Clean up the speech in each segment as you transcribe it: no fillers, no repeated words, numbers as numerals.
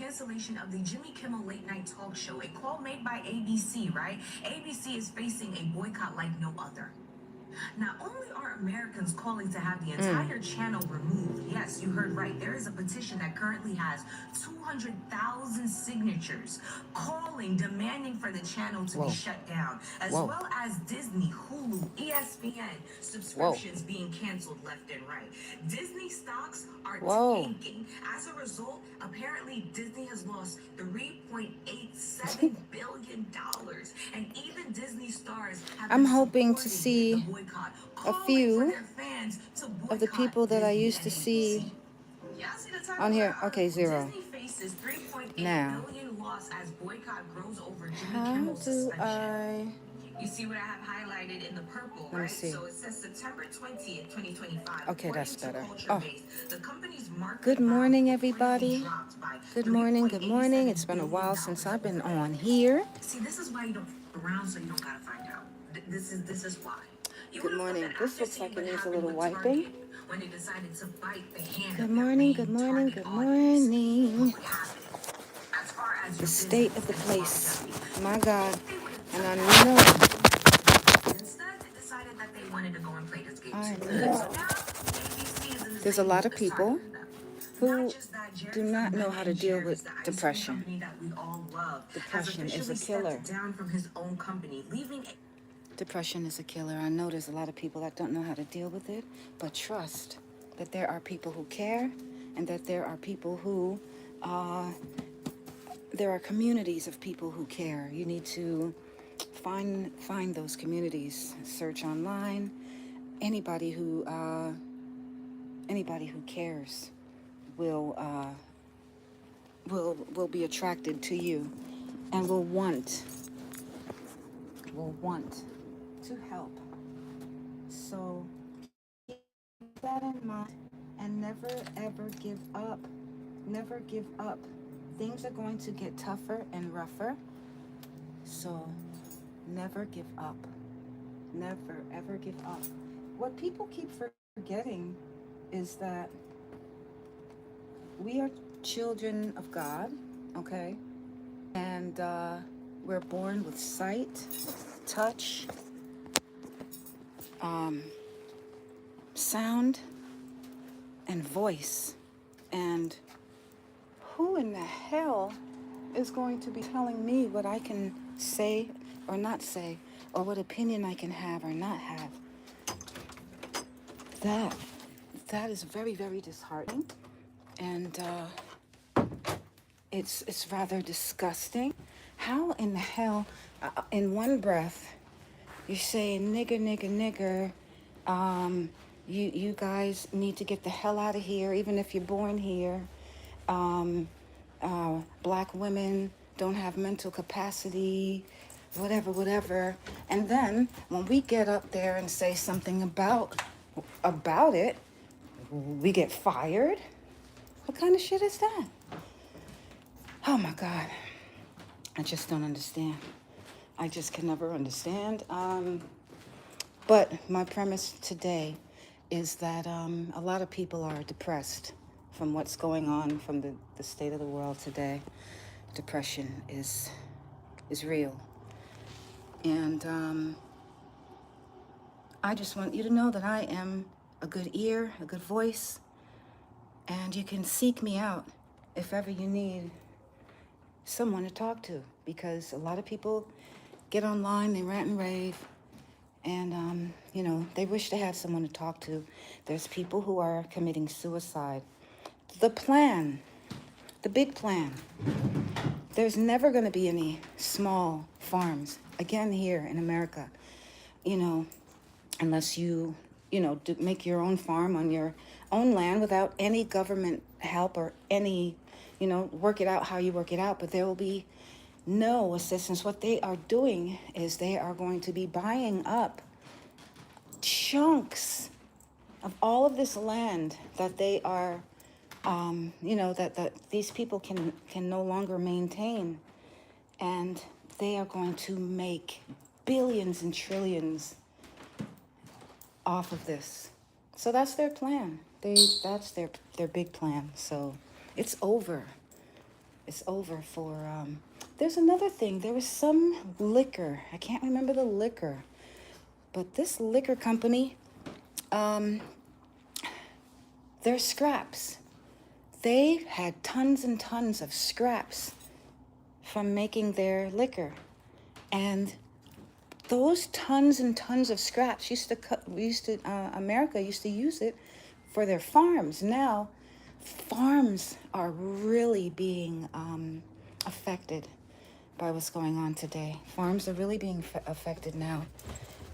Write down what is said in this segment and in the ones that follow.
cancellation of the Jimmy Kimmel Late Night Talk Show, a call made by ABC, right? ABC is facing a boycott like no other. Not only are Americans calling to have the entire channel removed, yes, you heard right, there is a petition that currently has 200,000 signatures calling, demanding for the channel to be shut down, as well as Disney, Hulu, ESPN subscriptions being canceled left and right. Disney stocks are tanking. As a result, apparently Disney has lost $3.87 billion, and even Disney stars have I'm been hoping to supporting see the boycott, a calling for few their fans to of the boycott people that I Disney used to and see ABC. Y'all see the title on of the here. Okay, article? 0. Disney faces 3.8 Now, billion loss as boycott grows over Jimmy how Kimmel's do suspension. You see what I have highlighted in the purple, let me right? see. So it says September 20th, 2025. Okay, that's According to better. Culture Oh, Base, the company's market good value morning, briefly everybody. dropped by Good morning, good morning. $3.87 It's been a billion while since I've been overnight. on here. See, this is why you don't f around, so you don't gotta find out. This is why. You Good would have thought morning. that This after looks seeing like what it needs a happened little with wiping. Target when they decided to bite the hand Good of their morning, good main morning, target good audience, morning. what would happen as far as The your state business of the and place. longevity? My God. They would have And took I that know, shit. Instead, they decided that they wanted to go and play this game I too. So know. now ABC is in the There's a same lot boat of as people Target and them. Not who just that, do Jerry from not know Ben how to and deal with Jerry's, the ice cream depression. company that we all love, has Depression is officially a killer. stepped down from his own company, leaving Depression is a killer. I know there's a lot of people that don't know how to deal with it, but trust that there are people who care and that there are people who, there are communities of people who care. You need to find those communities, search online. Anybody who cares will will be attracted to you and will want to help. So keep that in mind and never ever give up. Never give up. Things are going to get tougher and rougher. So never give up. Never ever give up. What people keep forgetting is that we are children of God, okay? And we're born with sight, touch, sound, and voice. And who in the hell is going to be telling me what I can say or not say, or what opinion I can have or not have? That is very, very disheartening, and it's rather disgusting. How in the hell, in one breath, you're saying nigger, nigger, nigger. You guys need to get the hell out of here, even if you're born here. Black women don't have mental capacity, whatever. And then when we get up there and say something about it, we get fired. What kind of shit is that? Oh my God. I just don't understand. I just can never understand. But my premise today is that a lot of people are depressed from what's going on, from the state of the world today. Depression is real. And I just want you to know that I am a good ear, a good voice, and you can seek me out if ever you need someone to talk to, because a lot of people get online, they rant and rave, and they wish they had someone to talk to. There's people who are committing suicide. The plan, the big plan, there's never going to be any small farms again here in America, unless you make your own farm on your own land without any government help or any, work it out how you work it out. But there will be no assistance. What they are doing is they are going to be buying up chunks of all of this land that they are, that these people can no longer maintain. And they are going to make billions and trillions off of this. So that's their plan. That's their big plan. So it's over. It's over for. There's another thing. There was some liquor. I can't remember the liquor, but this liquor company, their scraps. They had tons and tons of scraps from making their liquor, and those tons and tons of scraps America used to use it for their farms. Now, farms are really being affected by what's going on today. Farms are really being affected now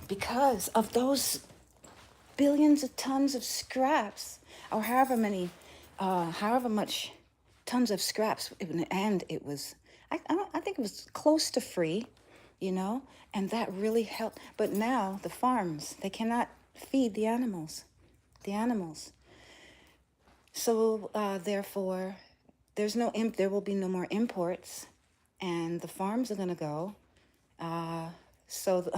because of those billions of tons of scraps, or however much tons of scraps, and it was, I think it was close to free, and that really helped. But now the farms, they cannot feed the animals. So therefore, there will be no more imports, and the farms are gonna go. So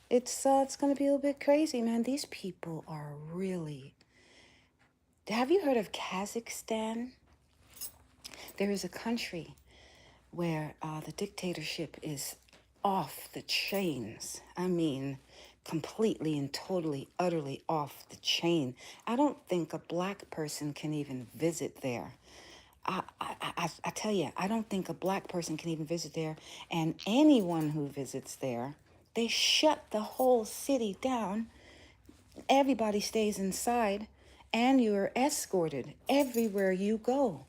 it's gonna be a little bit crazy, man. These people are really. Have you heard of Kazakhstan? There is a country where the dictatorship is off the chains. I mean, completely and totally, utterly off the chain. I don't think a black person can even visit there. I tell you, I don't think a black person can even visit there. And anyone who visits there, they shut the whole city down. Everybody stays inside, and you're escorted everywhere you go.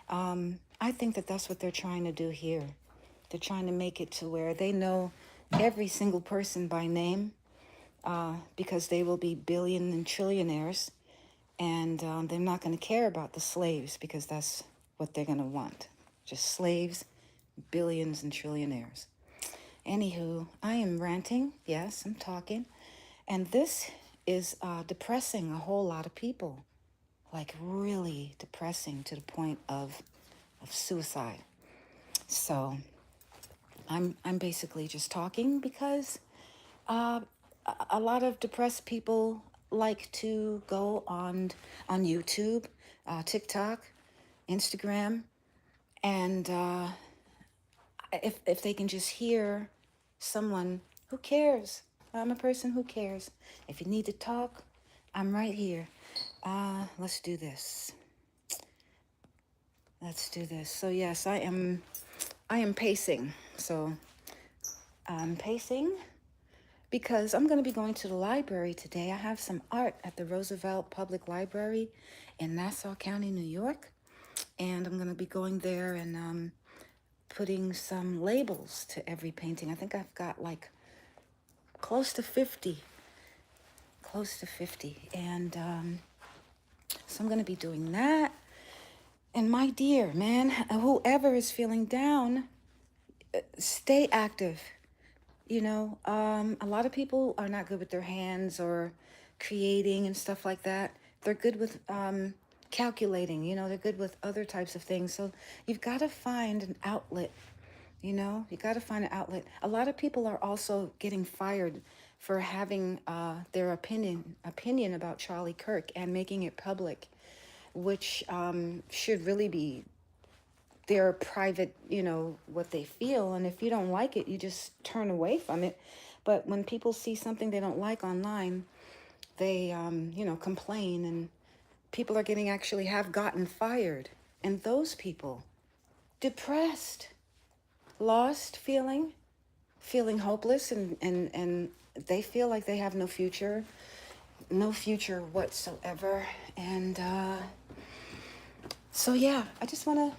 I think that that's what they're trying to do here. They're trying to make it to where they know every single person by name, because they will be billion and trillionaires, and they're not going to care about the slaves, because that's what they're going to want. Just slaves, billions and trillionaires. Anywho, I am ranting. Yes, I'm talking. And this is depressing a whole lot of people. Like really depressing to the point of suicide. So I'm basically just talking because a lot of depressed people like to go on YouTube, TikTok, Instagram, and if they can just hear someone who cares. I'm a person who cares. If you need to talk, I'm right here. Let's do this. So yes, I am pacing. So I'm pacing because I'm going to be going to the library today. I have some art at the Roosevelt Public Library in Nassau County, New York. And I'm going to be going there and putting some labels to every painting. I think I've got like close to 50. And so I'm going to be doing that. And my dear, man, whoever is feeling down, stay active. A lot of people are not good with their hands or creating and stuff like that. They're good with calculating, they're good with other types of things. So you've got to find an outlet, A lot of people are also getting fired for having their opinion about Charlie Kirk and making it public, which should really be their private, what they feel. And if you don't like it, you just turn away from it. But when people see something they don't like online, they, complain, and people are have gotten fired. And those people, depressed, lost, feeling hopeless, and they feel like they have no future whatsoever. And so yeah, I just want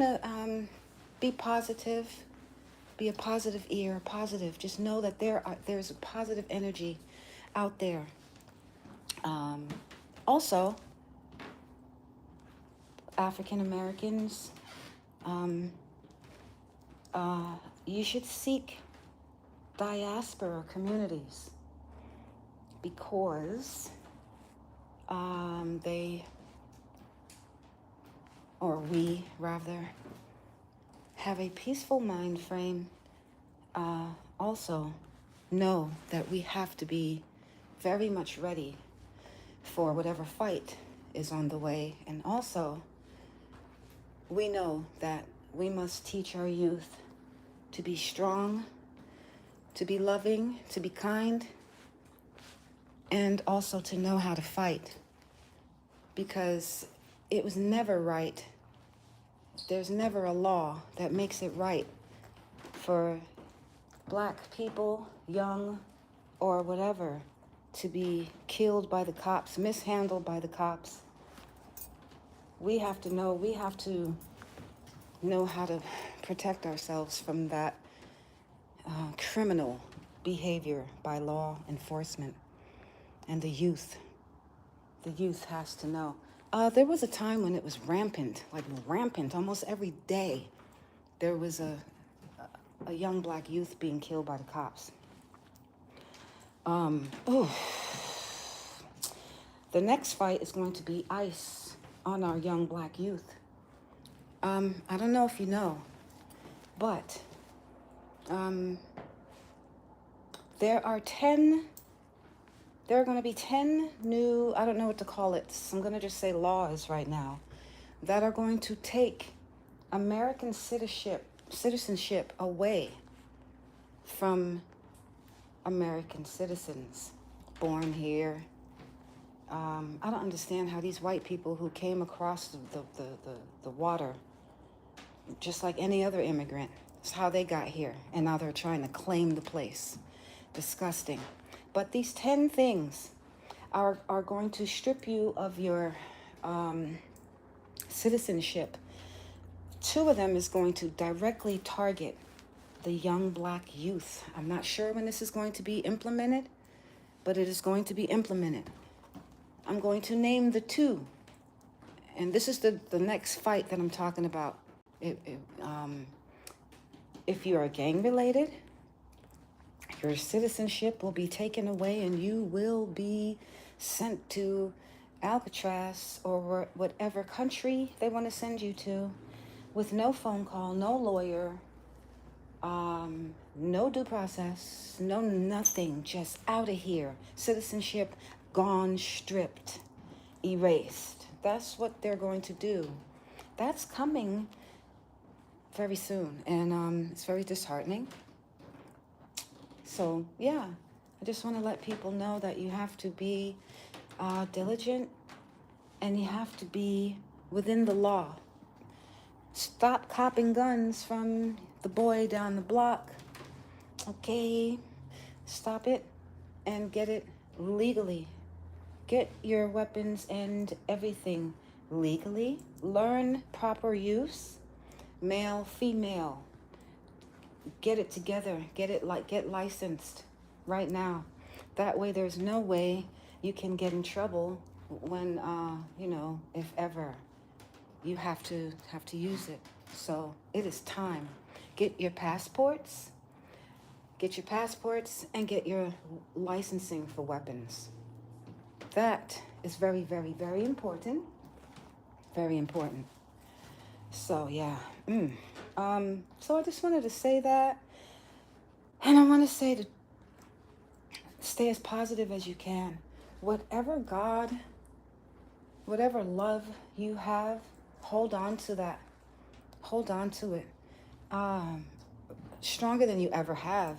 to be positive, be a positive ear, positive. Just know that there's a positive energy out there. Also, African Americans, you should seek diaspora communities, because we rather have a peaceful mind frame. Also know that we have to be very much ready for whatever fight is on the way. And also we know that we must teach our youth to be strong, to be loving, to be kind, and also to know how to fight. Because it was never right. There's never a law that makes it right for black people, young or whatever, to be killed by the cops, mishandled by the cops. We have to know how to protect ourselves from that criminal behavior by law enforcement. And the youth has to know. There was a time when it was rampant, almost every day. There was a young black youth being killed by the cops. The next fight is going to be ICE on our young black youth. I don't know if you know, but there are going to be 10 new, I don't know what to call it, so I'm going to just say laws right now, that are going to take American citizenship away from American citizens born here. I don't understand how these white people who came across the water, just like any other immigrant, it's how they got here, and now they're trying to claim the place. Disgusting. But these 10 things are going to strip you of your citizenship. 2 of them is going to directly target the young black youth. I'm not sure when this is going to be implemented, but it is going to be implemented. I'm going to name the 2. And this is the next fight that I'm talking about. If you are gang related, your citizenship will be taken away and you will be sent to Alcatraz or whatever country they want to send you to, with no phone call, no lawyer, no due process, no nothing, just out of here. Citizenship gone, stripped, erased. That's what they're going to do. That's coming very soon, and it's very disheartening. So, yeah, I just want to let people know that you have to be diligent, and you have to be within the law. Stop copping guns from the boy down the block. Okay, stop it and get it legally. Get your weapons and everything legally. Learn proper use, male, female. Get it together. Get licensed right now. That way there's no way you can get in trouble when if ever you have to use it. So it is time. Get your passports and get your licensing for weapons. That is very, very, very important. Very important. So yeah. So I just wanted to say that. And I want to say to stay as positive as you can. Whatever love you have, hold on to that. Hold on to it. Stronger than you ever have.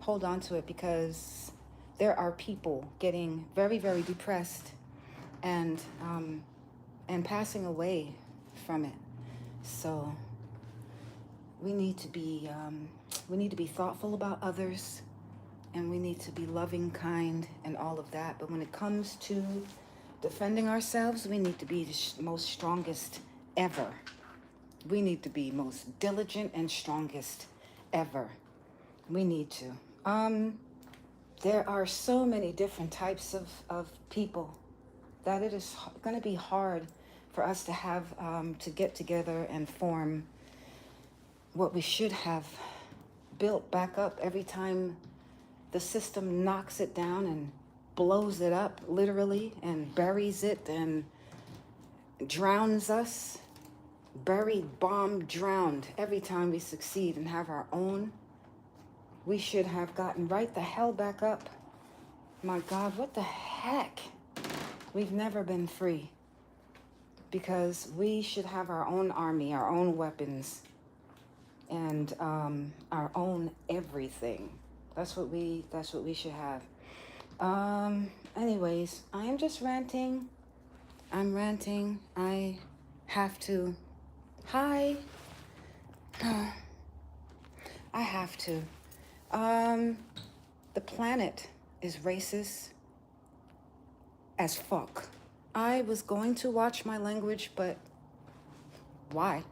Hold on to it, because there are people getting very, very depressed and passing away from it. So we need to be thoughtful about others, and we need to be loving, kind, and all of that. But when it comes to defending ourselves, we need to be the most strongest ever. We need to be most diligent and strongest ever. We need to. There are so many different types of people that it is going to be hard for us to have to get together and form what we should have built back up every time the system knocks it down and blows it up, literally, and buries it and drowns us. Buried, bombed, drowned. Every time we succeed and have our own, we should have gotten right the hell back up. My God, what the heck? We've never been free. because we should have our own army, our own weapons, and our own everything. That's what we should have. Anyways, I am just ranting. I'm ranting. I have to. Hi. I have to. The planet is racist as fuck. I was going to watch my language, but why?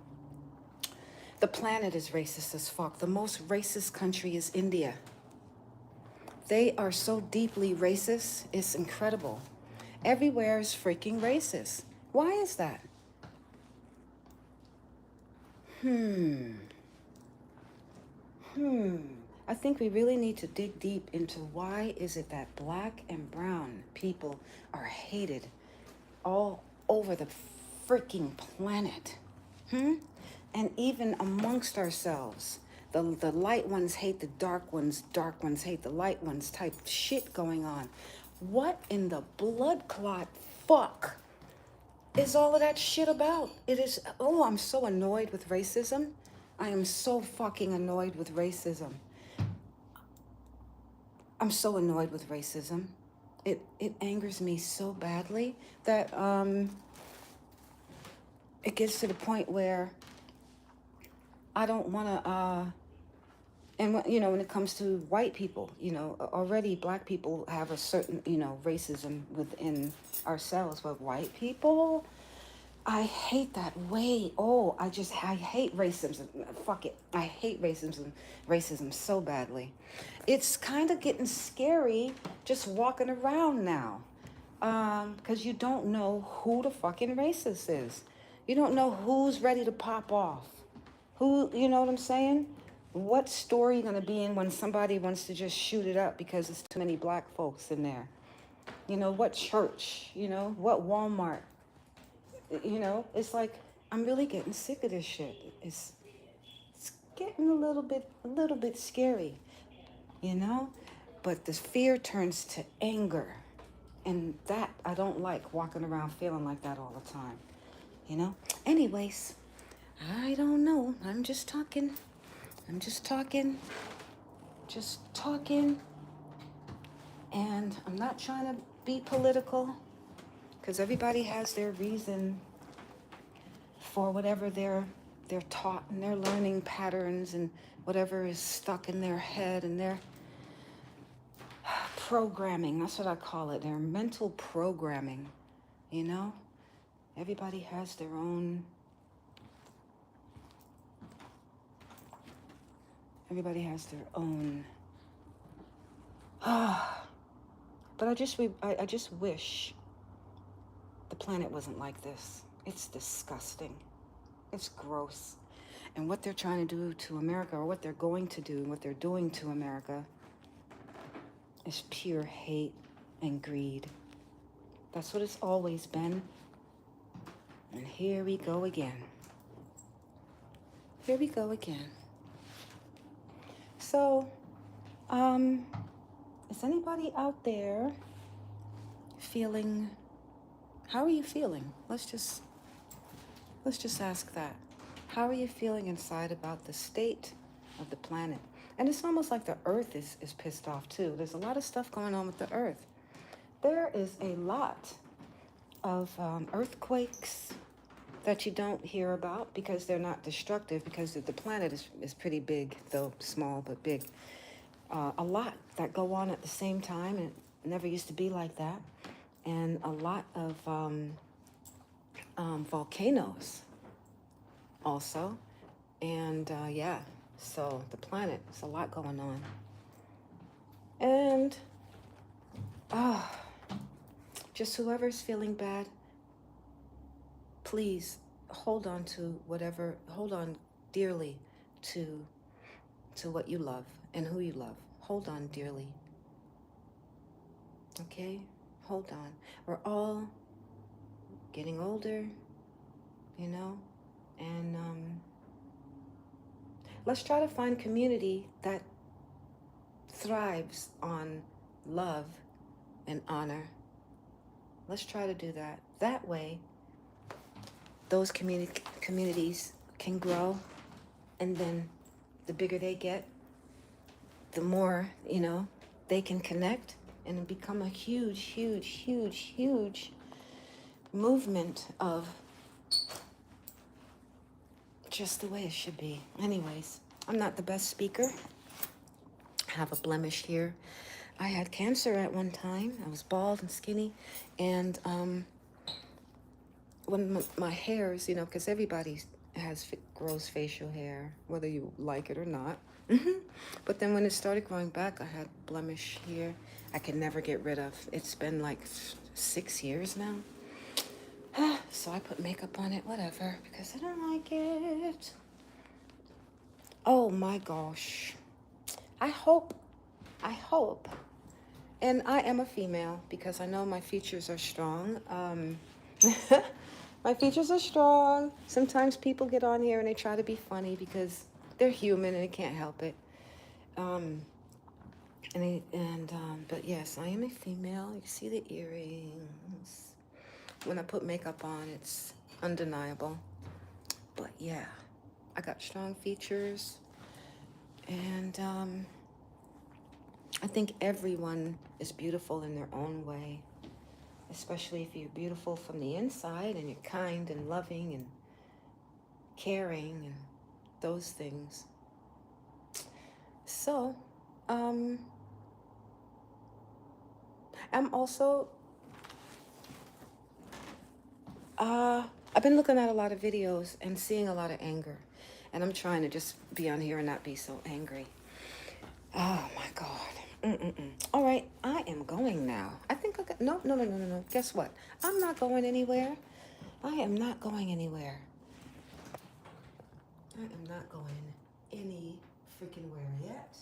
The planet is racist as fuck. The most racist country is India. They are so deeply racist, it's incredible. Everywhere is freaking racist. Why is that? I think we really need to dig deep into why is it that black and brown people are hated all over the freaking planet. And even amongst ourselves. The light ones hate the dark ones hate the light ones type shit going on. What in the blood clot fuck is all of that shit about? It is, oh, I'm so annoyed with racism. I am so fucking annoyed with racism. I'm so annoyed with racism. It angers me so badly that it gets to the point where I don't want to, and when it comes to white people, already black people have a certain, racism within ourselves, but white people, I hate that way. Oh, I hate racism. Fuck it. I hate racism so badly. It's kind of getting scary just walking around now. Because you don't know who the fucking racist is. You don't know who's ready to pop off. Who, you know what I'm saying? What story you gonna be in when somebody wants to just shoot it up because there's too many black folks in there? What church? What Walmart? It's like, I'm really getting sick of this shit. It's getting a little bit scary, But the fear turns to anger. And that, I don't like walking around feeling like that all the time, Anyways, I don't know. I'm just talking. And I'm not trying to be political, because everybody has their reason for whatever they're taught and their learning patterns and whatever is stuck in their head and their programming. That's what I call it. Their mental programming, Everybody has their own. Everybody has their own. But I just wish the planet wasn't like this. It's disgusting. It's gross. And what they're trying to do to America, or what they're going to do, what they're doing to America, is pure hate and greed. That's what it's always been. And here we go again. So, is anybody out there feeling, how are you feeling? Let's just ask that. How are you feeling inside about the state of the planet? And it's almost like the earth is pissed off too. There's a lot of stuff going on with the earth. There is a lot of earthquakes that you don't hear about because they're not destructive, because the planet is pretty big, though small but big. A lot that go on at the same time, and it never used to be like that. And a lot of volcanoes also. And so the planet, there's a lot going on. And just whoever's feeling bad, please hold on dearly to what you love and who you love. Hold on dearly. Okay? Hold on. We're all getting older, and let's try to find community that thrives on love and honor. Let's try to do that. That way, those communities can grow, and then the bigger they get, the more, they can connect and become a huge, huge, huge, huge movement of just the way it should be. Anyways, I'm not the best speaker. I have a blemish here. I had cancer at one time. I was bald and skinny. And when my hairs, because everybody grows facial hair, whether you like it or not. But then when it started growing back, I had blemish here I can never get rid of. It's been like 6 years now. So I put makeup on it, whatever, because I don't like it. Oh my gosh. I hope, and I am a female because I know my features are strong. My features are strong. Sometimes people get on here and they try to be funny because they're human and they can't help it. But yes, I am a female. You see the earrings. When I put makeup on, it's undeniable. But yeah, I got strong features. And I think everyone is beautiful in their own way, especially if you're beautiful from the inside and you're kind and loving and caring and those things. So, I'm also, I've been looking at a lot of videos and seeing a lot of anger. And I'm trying to just be on here and not be so angry. Oh my God. All right, I am going now. I think I got, no. Guess what? I'm not going anywhere. I am not going anywhere. I am not going any freaking where yet.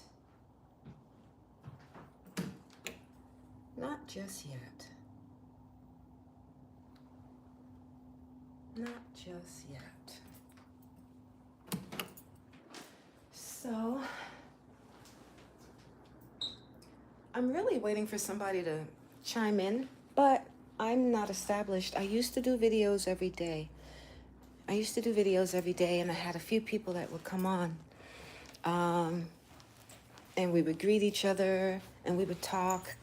Not just yet. Not just yet. So, I'm really waiting for somebody to chime in, but I'm not established. I used to do videos every day. And I had a few people that would come on. And we would greet each other, and we would talk.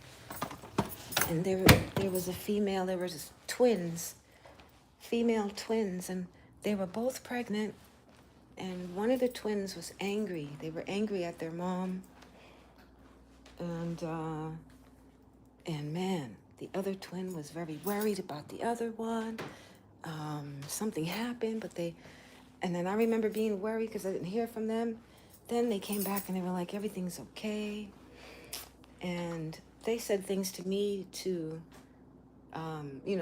And there was a female, there was twins, female twins, and they were both pregnant. And one of the twins was angry. They were angry at their mom. And man, the other twin was very worried about the other one. Something happened, and then I remember being worried because I didn't hear from them. Then they came back and they were like, everything's okay. And they said things to me to,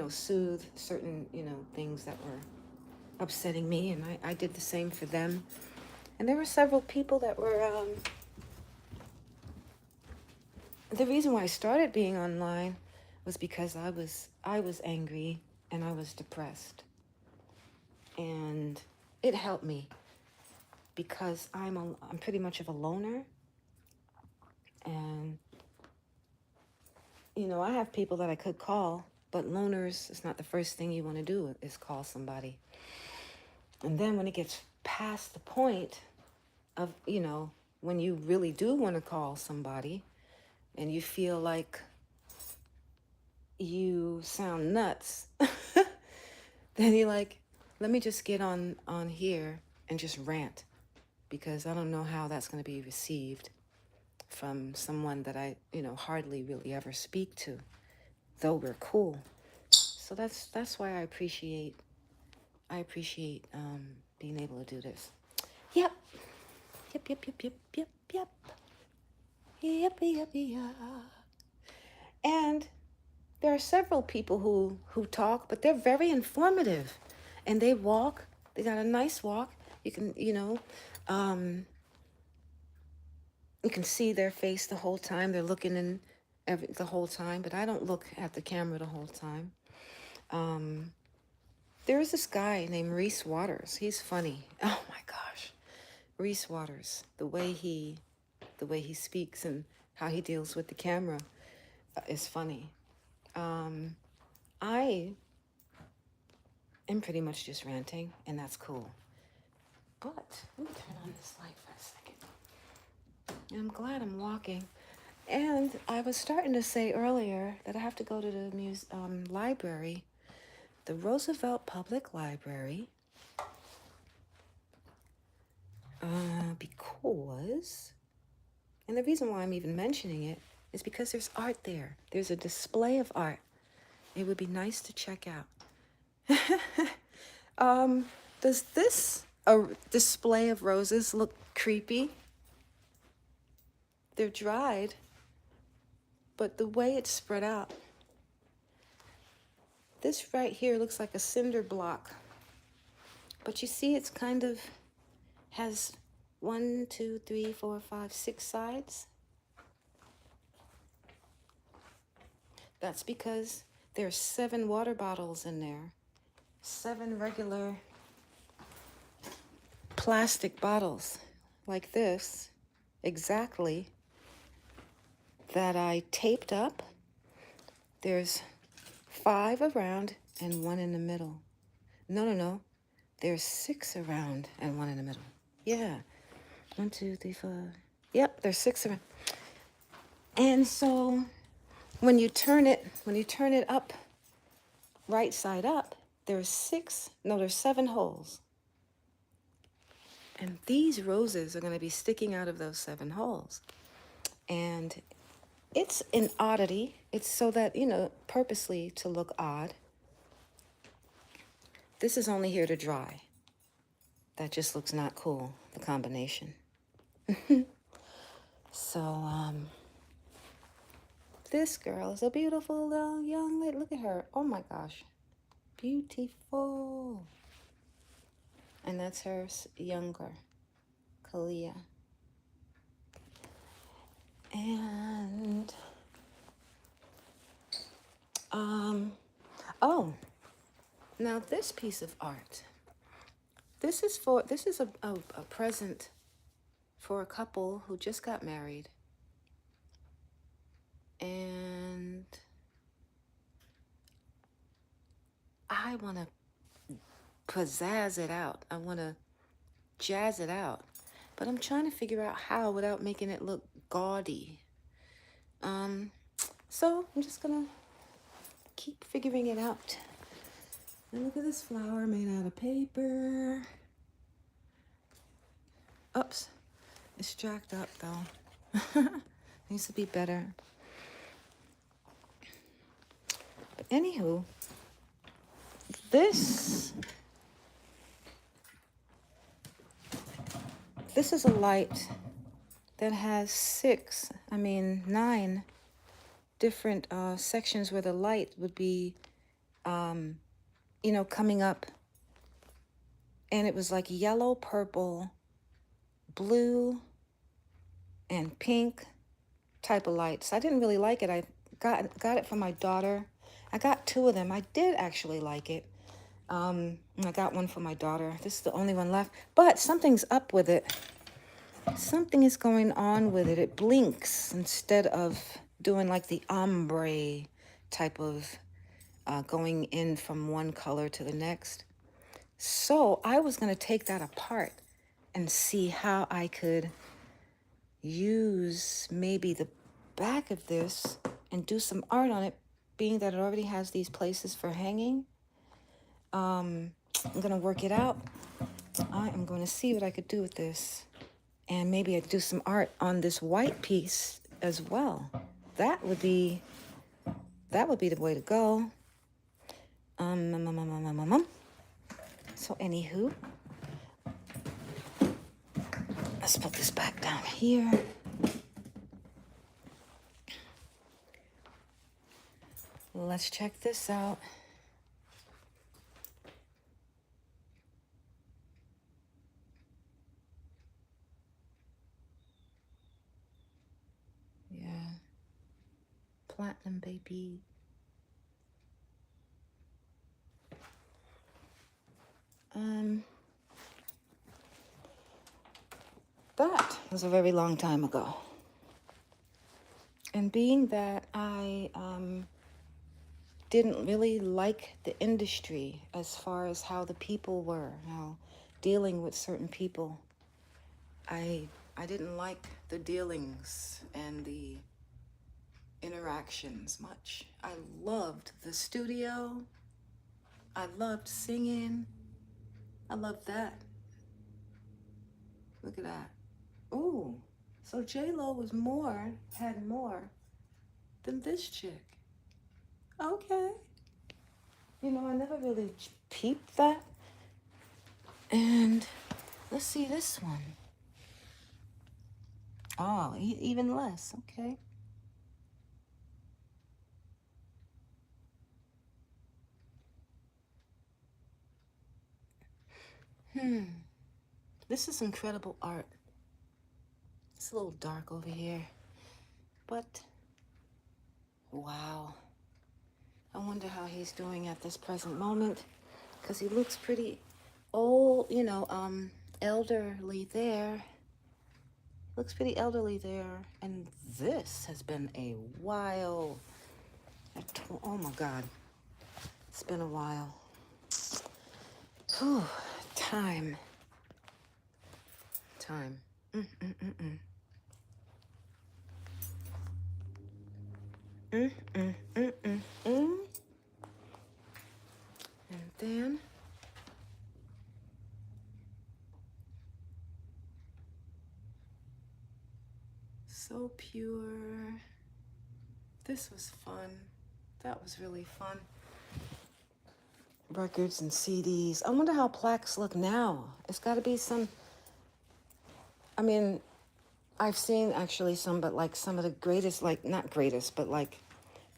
soothe certain, things that were upsetting me. And I did the same for them. And there were several people that were, the reason why I started being online was because I was angry and I was depressed. And it helped me because I'm pretty much of a loner. And, I have people that I could call, but loners is not the first thing you want to do is call somebody. And then when it gets past the point of, when you really do want to call somebody and you feel like you sound nuts, then you're like, let me just get on here and just rant, because I don't know how that's going to be received from someone that I, hardly really ever speak to, though we're cool. So that's why I appreciate being able to do this. Yep. And there are several people who talk, but they're very informative, and they walk. They got a nice walk. You can, you can see their face the whole time. They're looking in the whole time, but I don't look at the camera the whole time. There is this guy named Reese Waters. He's funny. Oh my gosh. Reese Waters, the way he speaks and how he deals with the camera is funny. I I'm pretty much just ranting, and that's cool. But let me turn on this light for a second. I'm glad I'm walking. And I was starting to say earlier that I have to go to the library, the Roosevelt Public Library, because, and the reason why I'm even mentioning it is because there's art there. There's a display of art. It would be nice to check out. Does this display of roses look creepy? They're dried, but the way it's spread out, this right here looks like a cinder block. But you see, it's kind of has 1, 2, 3, 4, 5, 6 sides. That's because there's 7 water bottles in there. 7 regular plastic bottles like this, exactly, that I taped up. There's 5 around and 1 in the middle. No. There's 6 around and 1 in the middle. Yeah. 1, 2, 3, 4. Yep, there's 6 around. And so when you turn it up, right side up, there's 7 holes. And these roses are going to be sticking out of those 7 holes. And it's an oddity. It's so that, purposely to look odd. This is only here to dry. That just looks not cool, the combination. So, this girl is a beautiful little young lady. Look at her. Oh my gosh. Beautiful. And that's her younger, Kalia. And, oh, now this piece of art. This is a present for a couple who just got married. And I want to pizzazz it out. I want to jazz it out. But I'm trying to figure out how without making it look gaudy. So I'm just going to keep figuring it out. And look at this flower made out of paper. Oops. It's jacked up though. Needs to be better. But anywho, this is a light that has 9 different sections where the light would be, coming up. And it was like yellow, purple, blue, and pink type of lights. I didn't really like it. I got it for my daughter. I got 2 of them. I did actually like it. I got one for my daughter. This is the only one left. But something's up with it. Something is going on with it. It blinks instead of doing like the ombre type of going in from one color to the next. So I was going to take that apart and see how I could use maybe the back of this and do some art on it, being that it already has these places for hanging. I'm going to work it out. I am going to see what I could do with this. And maybe I could do some art on this white piece as well. That would be the way to go. So anywho, let's put this back down here. Let's check this out. Yeah. Platinum, baby. That was a very long time ago. And being that I didn't really like the industry as far as how the people were, how dealing with certain people. I didn't like the dealings and the interactions much. I loved the studio. I loved singing. I loved that. Look at that. Ooh, so J-Lo had more than this chick. Okay. You know, I never really peeped that. And let's see this one. Oh, even less. Okay. This is incredible art. It's a little dark over here, but wow. I wonder how he's doing at this present moment, because he looks pretty old, you know, elderly there. Looks pretty elderly there. And this has been a while. Oh my God. It's been a while. Whew. Time. Mm-mm-mm-mm. Mm-mm-mm-mm-mm. And then so pure. This was fun. That was really fun. Records and CDs. I wonder how plaques look now. It's got to be some. I mean, I've seen actually some, but like some of the greatest, like not greatest, but like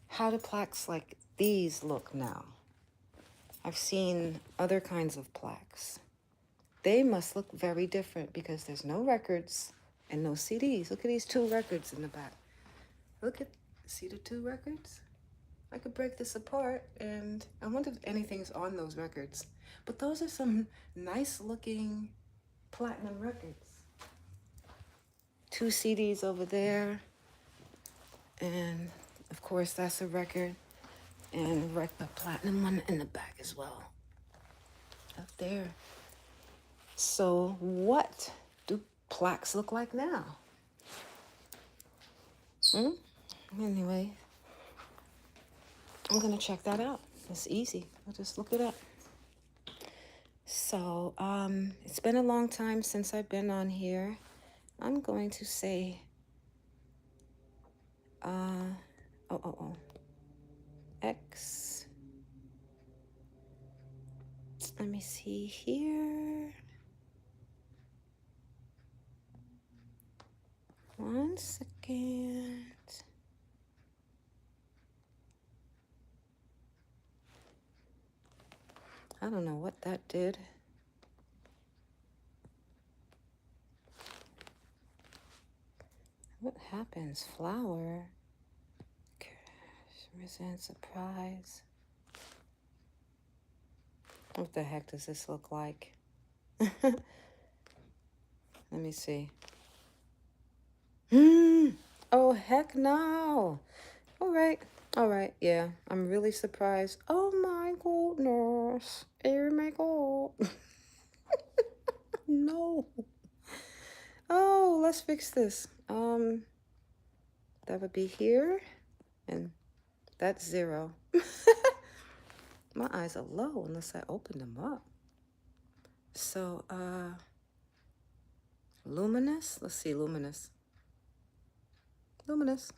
how do plaques like these look now? I've seen other kinds of plaques. They must look very different because there's no records and no CDs. Look at these 2 records in the back. See the 2 records? I could break this apart and I wonder if anything's on those records. But those are some nice looking platinum records. 2 CDs over there. And of course that's a record. And a platinum one in the back as well. Up there. So what do plaques look like now? Anyway, I'm gonna check that out. It's easy. I'll just look it up. So, it's been a long time since I've been on here. I'm going to say, X. Let me see here. 1 second. I don't know what that did. What happens? Flower. Resent surprise. What the heck does this look like? Let me see. Oh, heck no. All right, yeah. I'm really surprised. Oh my goodness. Oh my God. No. Oh, let's fix this. That would be here, and that's 0. My eyes are low unless I open them up. So, luminous. Let's see, luminous. Luminous.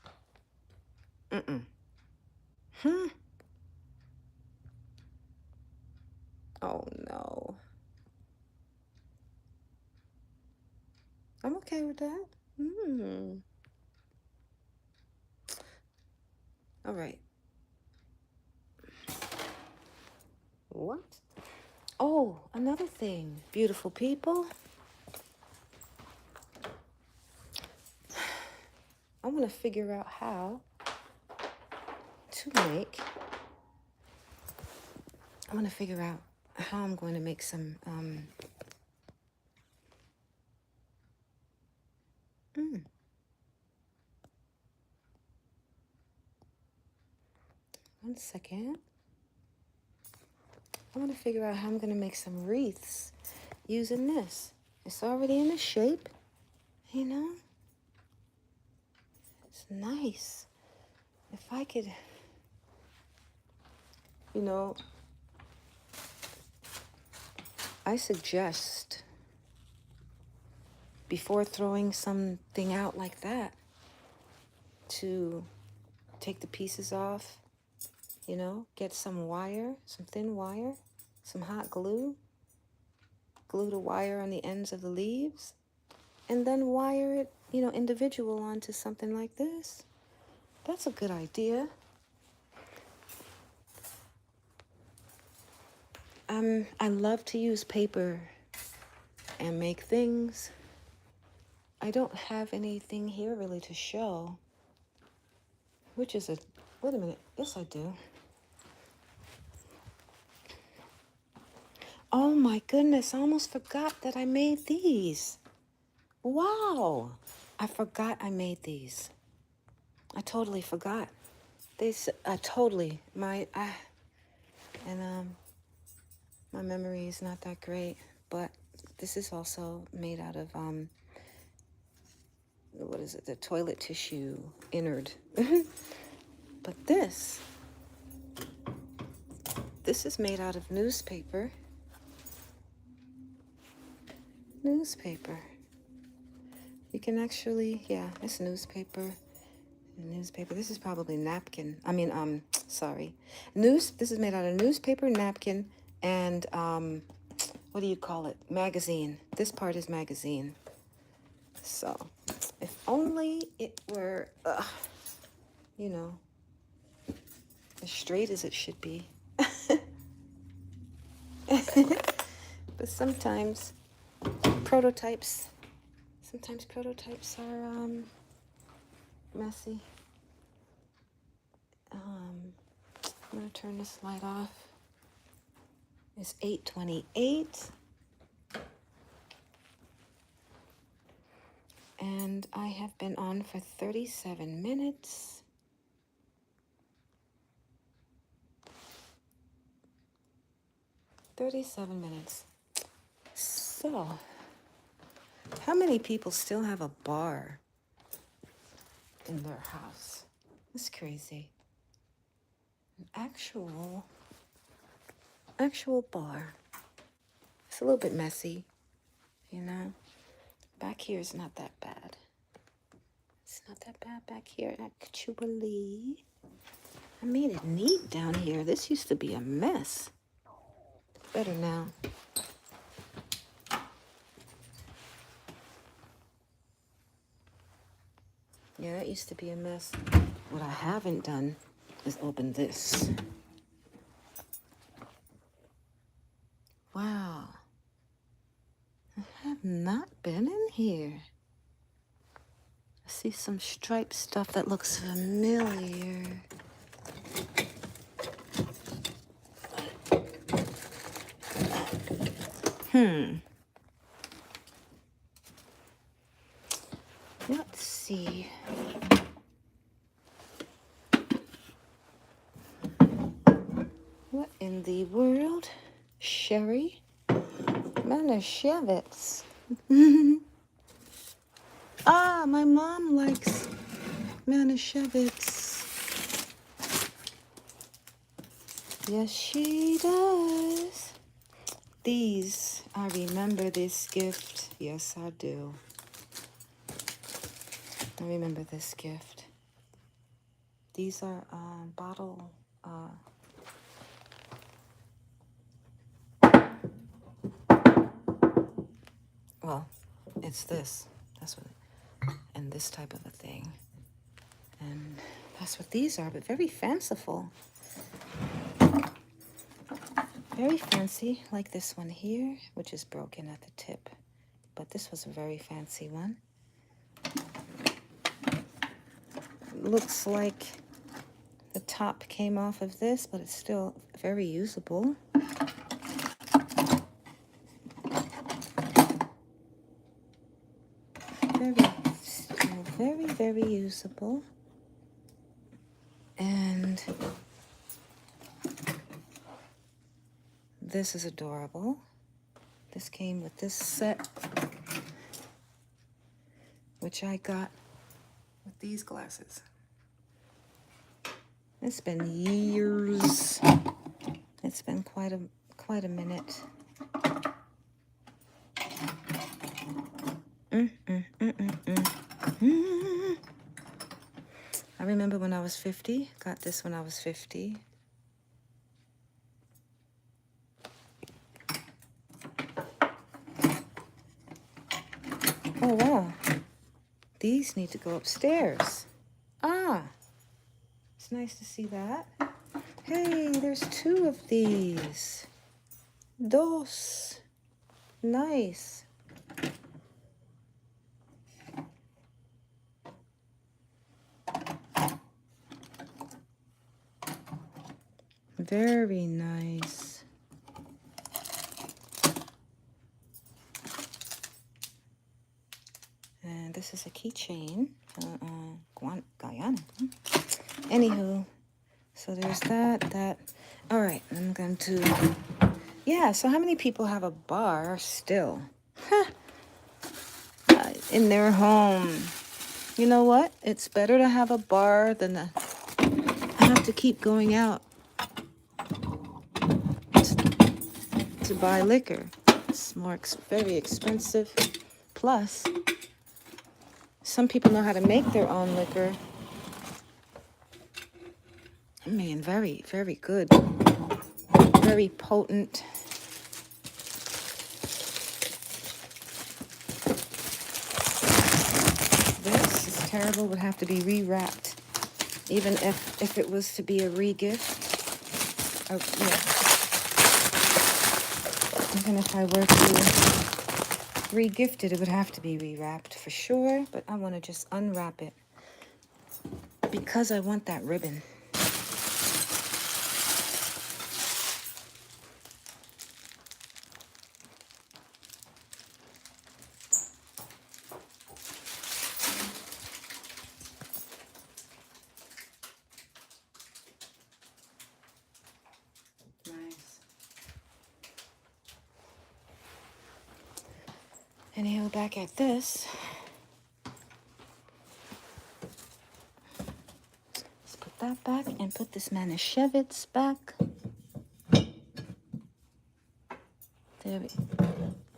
Oh no. I'm okay with that. All right. What? Oh, another thing, beautiful people. I want to figure out how to make. I want to figure out how I'm going to make some. 1 second. I want to figure out how I'm going to make some wreaths using this. It's already in the shape, you know? It's nice. If I could, you know, I suggest before throwing something out like that to take the pieces off, you know, get some wire, some thin wire, some hot glue, glue the wire on the ends of the leaves, and then wire it, you know, individual onto something like this. That's a good idea. I love to use paper and make things. I don't have anything here really to show, which is wait a minute, yes I do. Oh my goodness, I almost forgot that I made these. Wow, I forgot I made these. I totally forgot. My memory is not that great, but this is also made out of, what is it, the toilet tissue innard. But this is made out of newspaper. Newspaper. You can actually, yeah, it's newspaper. Newspaper. This is probably napkin. This is made out of newspaper, napkin, and, what do you call it? Magazine. This part is magazine. So, if only it were, you know, as straight as it should be. But sometimes prototypes are messy. I'm gonna turn this light off. It's 8:28. And I have been on for 37 minutes. So, how many people still have a bar in their house? It's crazy. An actual bar. It's a little bit messy, you know. Back here is not that bad. It's not that bad back here, actually. I made it neat down here. This used to be a mess. Better now. Yeah, that used to be a mess. What I haven't done is open this. Wow. I have not been in here. I see some striped stuff that looks familiar. Let's see. What in the world? Sherry? Manischewitz. Ah, my mom likes Manischewitz. Yes, she does. These, I remember this gift. Yes, I do. I remember this gift. These are bottle. Well, it's this. That's what, and this type of a thing. And that's what these are, but very fanciful. Very fancy, like this one here, which is broken at the tip. But this was a very fancy one. Looks like the top came off of this, but it's still very usable. Very usable. And This is adorable. This came with this set, which I got with these glasses. It's been years. It's been quite a minute. I remember when I was 50. Got this when I was 50. Oh, wow. These need to go upstairs. Ah, it's nice to see that. Hey, there's 2 of these. Dos. Nice. Very nice. And this is a keychain. Guyana. Anywho, so there's that. All right, I'm going to... Yeah, so how many people have a bar still? In their home. You know what? It's better to have a bar than to have to keep going out to buy liquor. It's very expensive. Plus, some people know how to make their own liquor. I mean, very, very good. Very potent. This is terrible, would have to be rewrapped. Even if it was to be a re-gift. Yeah. Even if I were to re-gift it, it would have to be rewrapped for sure. But I want to just unwrap it because I want that ribbon. Anyhow, back at this. Let's put that back and put this Manischewitz back. There we go.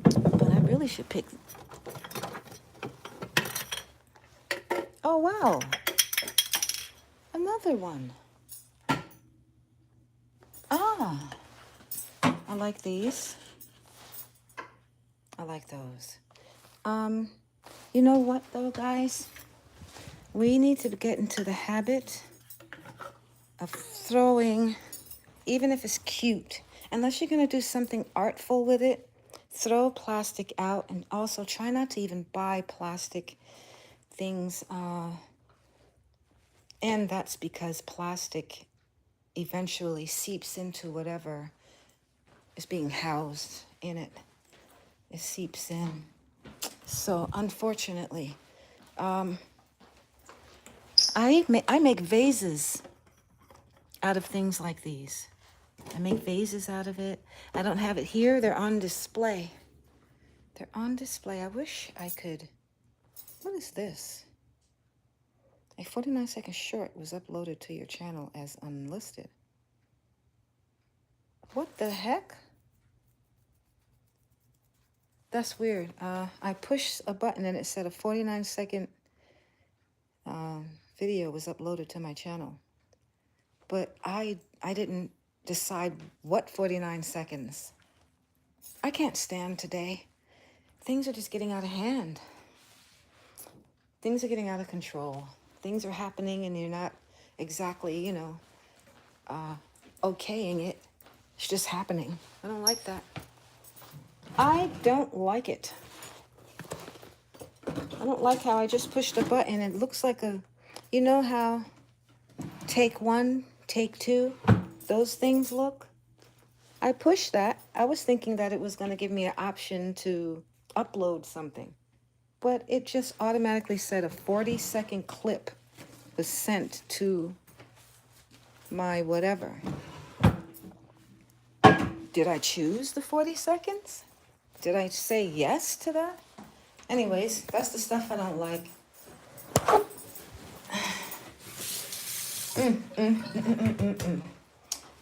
But I really should pick. Oh, wow. Another one. Ah. I like these. I like those. You know what though, guys? We need to get into the habit of throwing, even if it's cute, unless you're going to do something artful with it, throw plastic out, and also try not to even buy plastic things. And that's because plastic eventually seeps into whatever is being housed in it. It seeps in. So unfortunately, I make vases out of things like these. I make vases out of it. I don't have it here. They're on display. They're on display. I wish I could. What is this? A 49-second short was uploaded to your channel as unlisted. What the heck? That's weird. I pushed a button and it said a 49-second video was uploaded to my channel. But I didn't decide what 49 seconds. I can't stand today. Things are just getting out of hand. Things are getting out of control. Things are happening and you're not exactly, okaying it. It's just happening. I don't like that. I don't like it. I don't like how I just pushed a button. It looks like a, you know how take 1, take 2, those things look? I pushed that. I was thinking that it was going to give me an option to upload something. But it just automatically said a 40-second clip was sent to my whatever. Did I choose the 40 seconds? Did I say yes to that? Anyways, that's the stuff I don't like.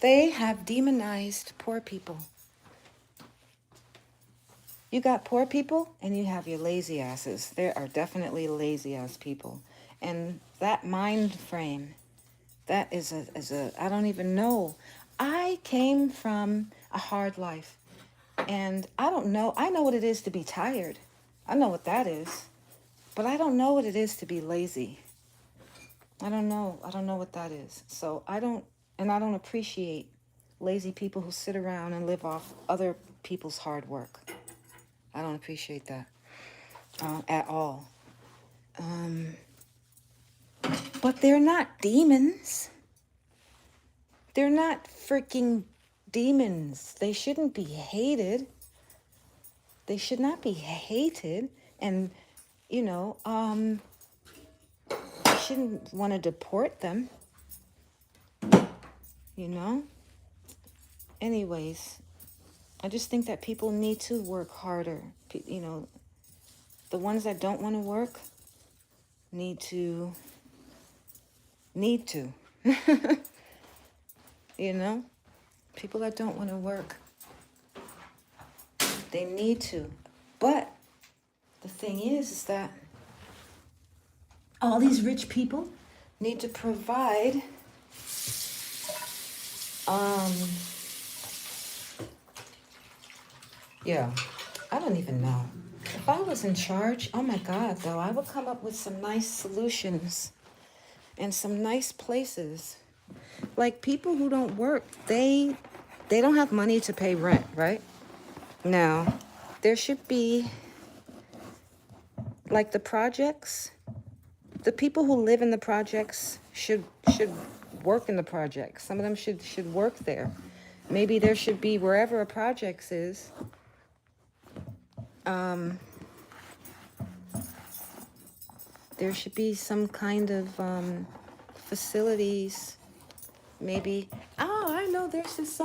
They have demonized poor people. You got poor people and you have your lazy asses. There are definitely lazy ass people. And that mind frame, that is a I don't even know. I came from a hard life. And I don't know. I know what it is to be tired. I know what that is. But I don't know what it is to be lazy. I don't know. I don't know what that is. So I don't appreciate lazy people who sit around and live off other people's hard work. I don't appreciate that at all. But they're not demons. They're not freaking demons. They shouldn't be hated. They should not be hated. And, you shouldn't want to deport them. Anyways, I just think that people need to work harder. The ones that don't want to work need to. People that don't want to work, they need to. But the thing is that all these rich people need to provide I don't even know. If I was in charge, oh my God, though, I would come up with some nice solutions and some nice places. Like people who don't work, they don't have money to pay rent, right? Now, there should be, like the projects, the people who live in the projects should work in the projects. Some of them should work there. Maybe there should be, wherever a projects is, there should be some kind of facilities. Maybe, I know there's this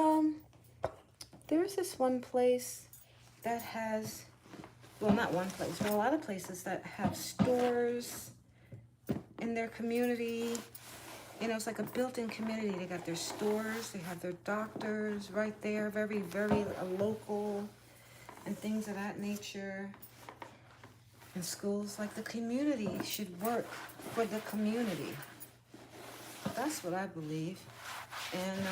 one place that has, well, not one place, but a lot of places that have stores in their community. It's like a built-in community. They got their stores, they have their doctors right there, very, very local, and things of that nature. And schools, like the community should work for the community. That's what I believe. And,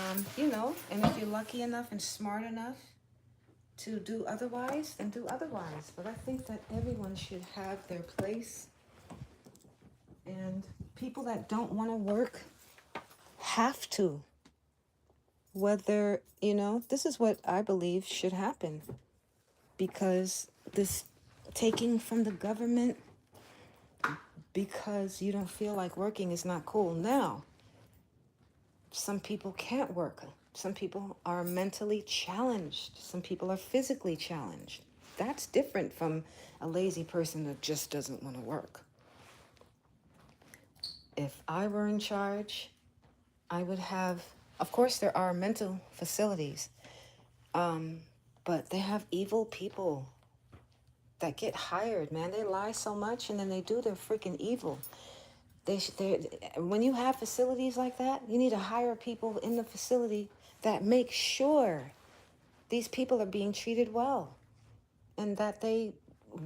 and if you're lucky enough and smart enough to do otherwise, then do otherwise. But I think that everyone should have their place. And people that don't want to work have to. Whether, this is what I believe should happen. Because this taking from the government because you don't feel like working is not cool. Now, some people can't work. Some people are mentally challenged. Some people are physically challenged. That's different from a lazy person that just doesn't want to work. If I were in charge, I would have, of course there are mental facilities, but they have evil people that get hired, man. They lie so much and then they do their freaking evil. When you have facilities like that, you need to hire people in the facility that make sure these people are being treated well and that they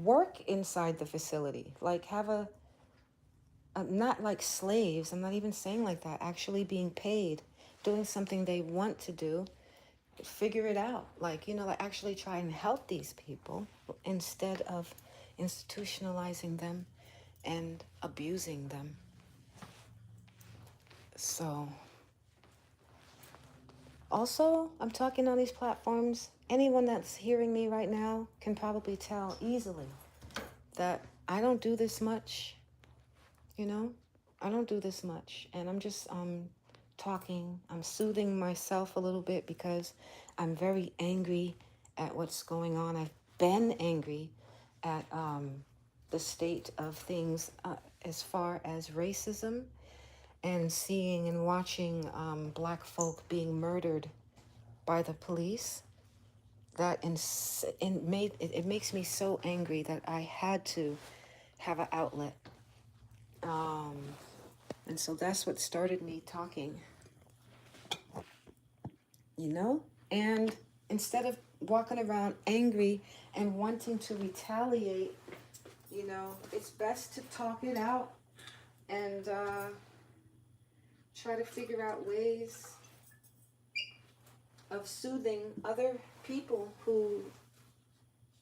work inside the facility. Like have not like slaves, I'm not even saying like that, actually being paid, doing something they want to do, figure it out. Like actually try and help these people instead of institutionalizing them and abusing them. So, also, I'm talking on these platforms. Anyone that's hearing me right now can probably tell easily that I don't do this much. I don't do this much. And I'm just talking. I'm soothing myself a little bit because I'm very angry at what's going on. I've been angry at the state of things as far as racism and seeing and watching black folk being murdered by the police. that it makes me so angry that I had to have an outlet. And so that's what started me talking, you know? And instead of walking around angry and wanting to retaliate, you know, it's best to talk it out and try to figure out ways of soothing other people who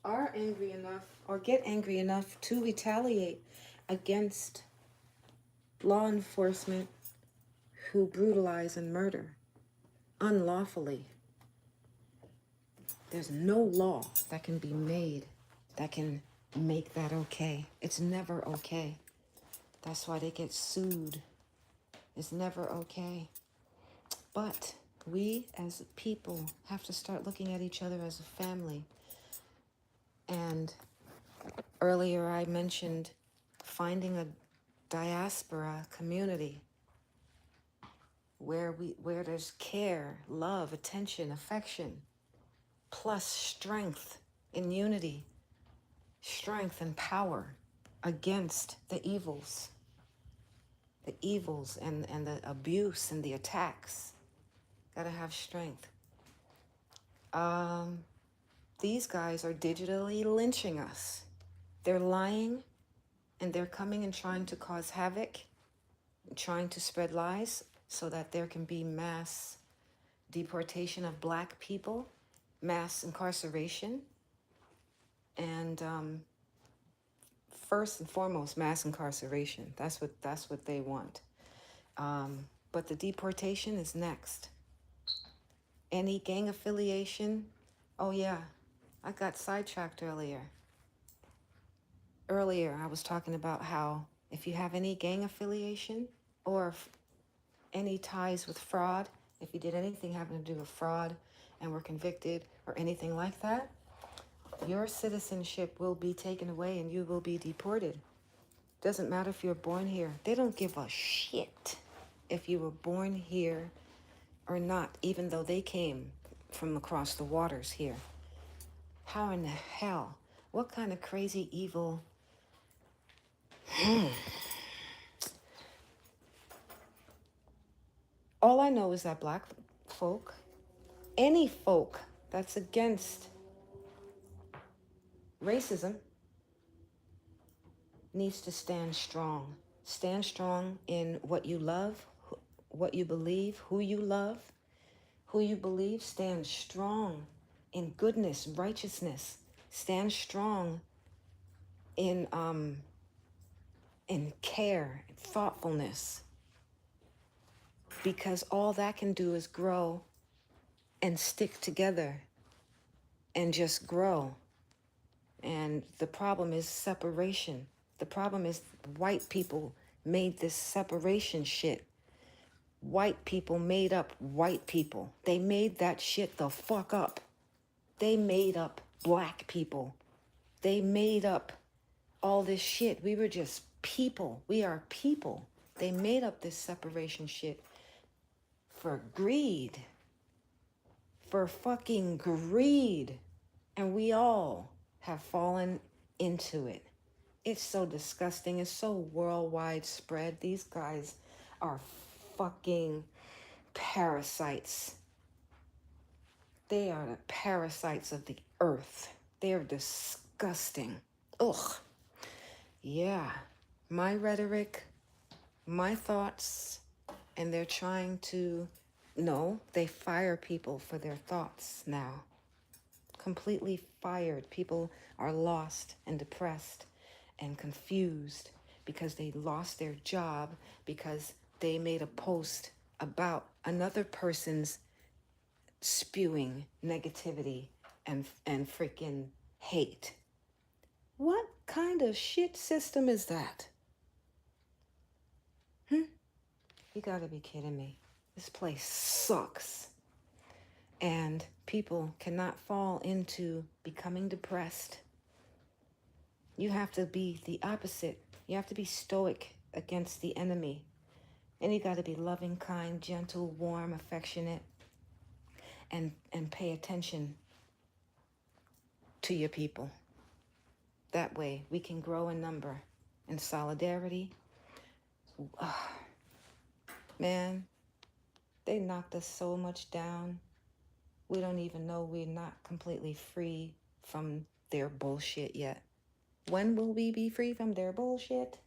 are angry enough or get angry enough to retaliate against law enforcement who brutalize and murder unlawfully. There's no law that can be made that can make that okay. It's never okay. That's why they get sued. It's never okay. But we as people have to start looking at each other as a family. And earlier I mentioned finding a diaspora community where there's care, love, attention, affection, plus strength in unity, strength and power against the evils and the abuse and the attacks. Gotta have strength. These guys are digitally lynching us. They're lying and they're coming and trying to cause havoc, trying to spread lies so that there can be mass deportation of black people, mass incarceration, and first and foremost, mass incarceration. That's what they want. But the deportation is next. Any gang affiliation? Oh yeah, I got sidetracked earlier. Earlier, I was talking about how if you have any gang affiliation or any ties with fraud, if you did anything having to do with fraud and were convicted or anything like that, your citizenship will be taken away and you will be deported. Doesn't matter if you're born here. They don't give a shit if you were born here or not, even though they came from across the waters here. How in the hell? What kind of crazy evil? All I know is that black folk, any folk that's against racism, needs to stand strong. Stand strong in what you love, what you believe, who you love, who you believe. Stand strong in goodness, righteousness. Stand strong in care, thoughtfulness. Because all that can do is grow and stick together and just grow. And the problem is separation. The problem is white people made this separation shit. White people made up white people. They made that shit the fuck up. They made up black people. They made up all this shit. We were just people. We are people. They made up this separation shit for greed. For fucking greed. And we all have fallen into it. It's so disgusting. It's so worldwide spread. These guys are fucking parasites. They are the parasites of the earth. They are disgusting. Ugh. Yeah. My rhetoric, my thoughts, and they're trying to... No, they fire people for their thoughts now. Completely fired. People are lost and depressed and confused because they lost their job because they made a post about another person's spewing negativity and freaking hate. What kind of shit system is that? You gotta be kidding me. This place sucks. And people cannot fall into becoming depressed. You have to be the opposite. You have to be stoic against the enemy. And you got to be loving, kind, gentle, warm, affectionate, and pay attention to your people. That way we can grow in number and solidarity. Man, they knocked us so much down. We don't even know we're not completely free from their bullshit yet. When will we be free from their bullshit?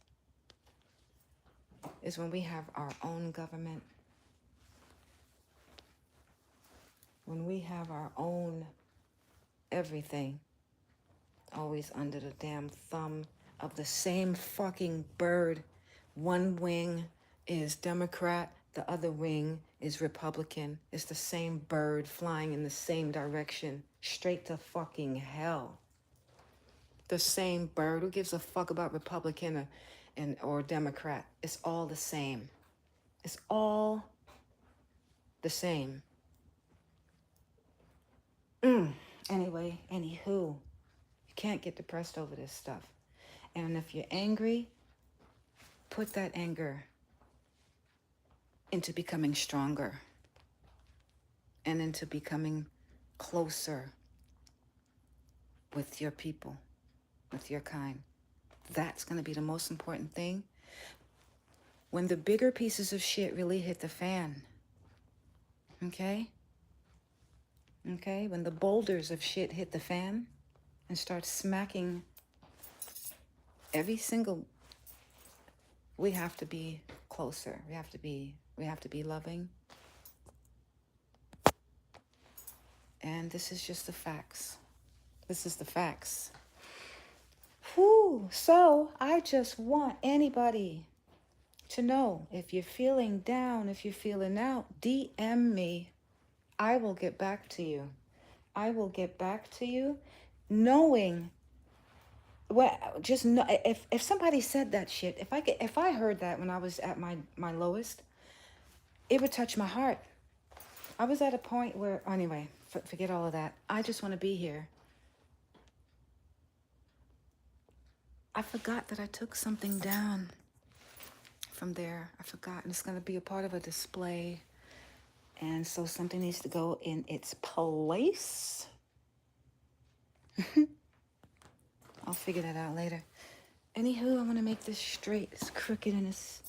Is when we have our own government. When we have our own everything. Always under the damn thumb of the same fucking bird. One wing is Democrat, the other wing is Republican. It's the same bird flying in the same direction, straight to fucking hell. The same bird. Who gives a fuck about Republican or Democrat? It's all the same. It's all the same. Anyway, anywho, you can't get depressed over this stuff. And if you're angry, put that anger into becoming stronger and into becoming closer with your people, with your kind. That's going to be the most important thing. When the bigger pieces of shit really hit the fan, okay? Okay? When the boulders of shit hit the fan and start smacking every single, we have to be closer. We have to be loving. And this is just the facts. This is the facts. Whew. So I just want anybody to know, if you're feeling down, if you're feeling out, DM me. I will get back to you. I will get back to you knowing, well, just know, if somebody said that shit, if I heard that when I was at my lowest, it would touch my heart. I was at a point where, anyway, forget all of that. I just want to be here. I forgot that I took something down from there. I forgot, and it's going to be a part of a display. And so something needs to go in its place. I'll figure that out later. Anywho, I want to make this straight. It's crooked and it's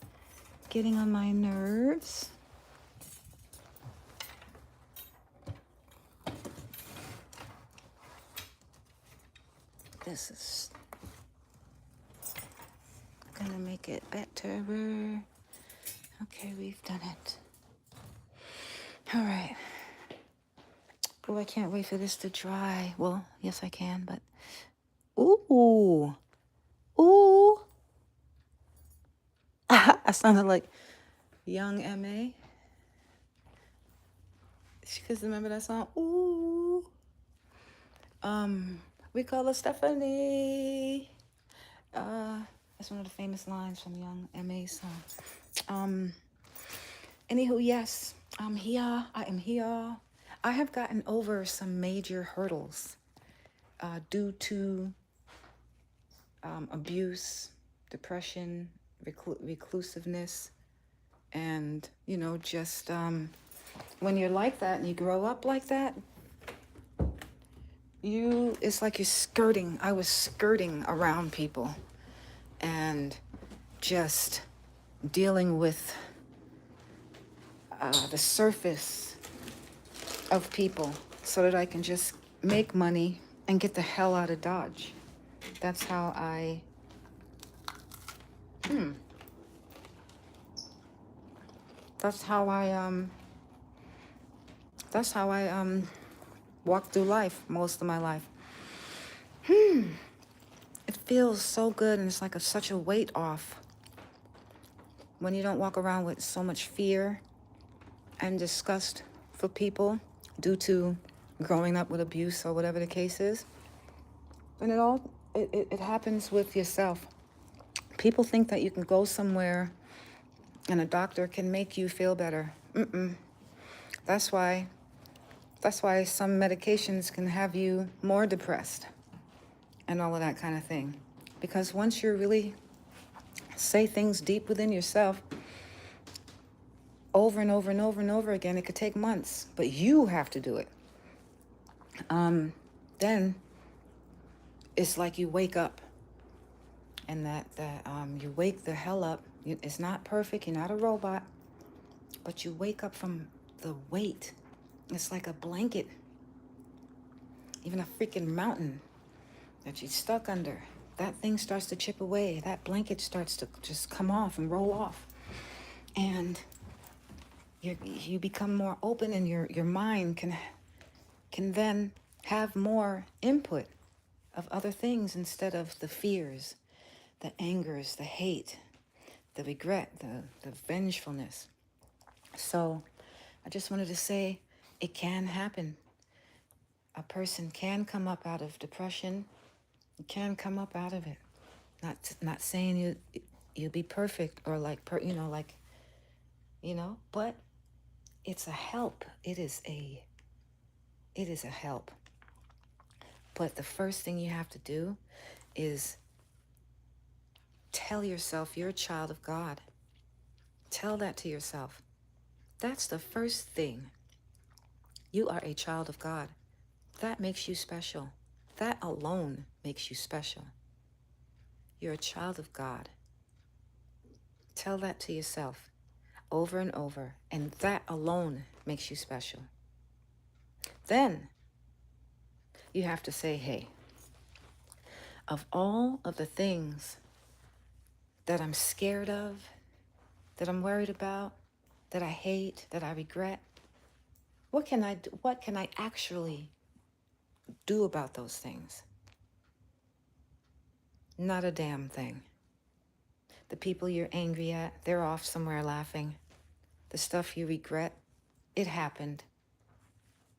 getting on my nerves. This is gonna make it better. Okay, we've done it. All right. Oh, I can't wait for this to dry. Well, yes, I can, but ooh. I sounded like young M.A. Because remember that song? Ooh. We call her Stephanie. That's one of the famous lines from young M.A.'s song. Anywho, yes, I'm here. I am here. I have gotten over some major hurdles due to abuse, depression, reclusiveness, and, just when you're like that and you grow up like that, it's like you're skirting. I was skirting around people and just dealing with the surface of people so that I can just make money and get the hell out of Dodge. That's how I walk through life most of my life. It feels so good, and it's like such a weight off when you don't walk around with so much fear and disgust for people due to growing up with abuse or whatever the case is. And it happens with yourself. People think that you can go somewhere and a doctor can make you feel better. That's why some medications can have you more depressed and all of that kind of thing. Because once you really say things deep within yourself over and over and over and over again, it could take months, but you have to do it. Then it's like you wake up, and you wake the hell up. It's not perfect. You're not a robot, but you wake up from the weight. It's like a blanket, even a freaking mountain that you're stuck under. That thing starts to chip away. That blanket starts to just come off and roll off, and you become more open, and your mind can then have more input of other things instead of the fears, the angers, the hate, the regret, the vengefulness. So I just wanted to say it can happen. A person can come up out of depression, can come up out of it. Not saying you'll be perfect or but it's a help. It is a help. But the first thing you have to do is tell yourself you're a child of God. Tell that to yourself. That's the first thing. You are a child of God. That makes you special. That alone makes you special. You're a child of God. Tell that to yourself over and over, and that alone makes you special. Then you have to say, hey, of all of the things that I'm scared of, that I'm worried about, that I hate, that I regret, what can I do? What can I actually do about those things? Not a damn thing. The people you're angry at, they're off somewhere laughing. The stuff you regret, it happened,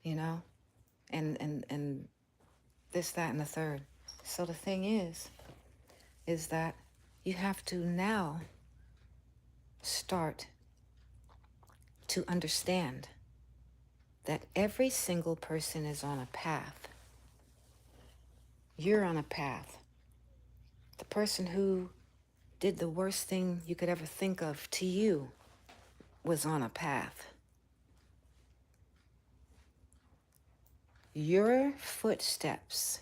and this, that, and the third. So the thing is that you have to now start to understand that every single person is on a path. You're on a path. The person who did the worst thing you could ever think of to you was on a path. Your footsteps.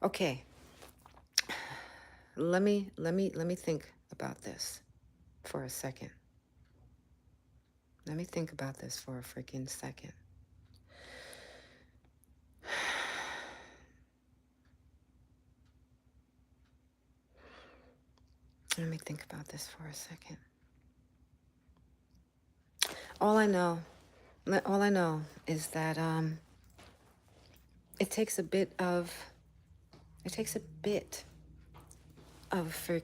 Okay. Let me think about this for a second. Let me think about this for a freaking second. Let me think about this for a second. All I know is that it takes a bit of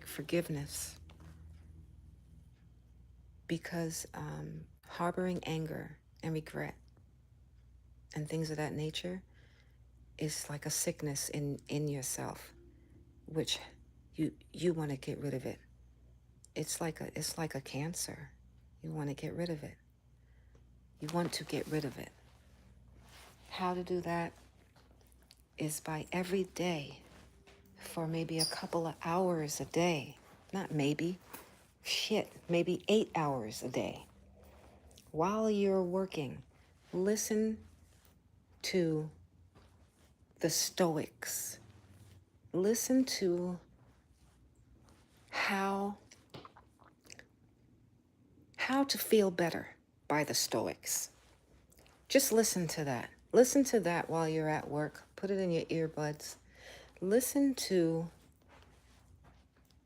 forgiveness, because harboring anger and regret and things of that nature is like a sickness in yourself, which you want to get rid of it. It's like a cancer. You want to get rid of it. You want to get rid of it. How to do that is by every day, for maybe a couple of hours a day. Not maybe. Maybe 8 hours a day. While you're working, listen to the Stoics. Listen to how to feel better by the Stoics. Just listen to that. Listen to that while you're at work. Put it in your earbuds. Listen to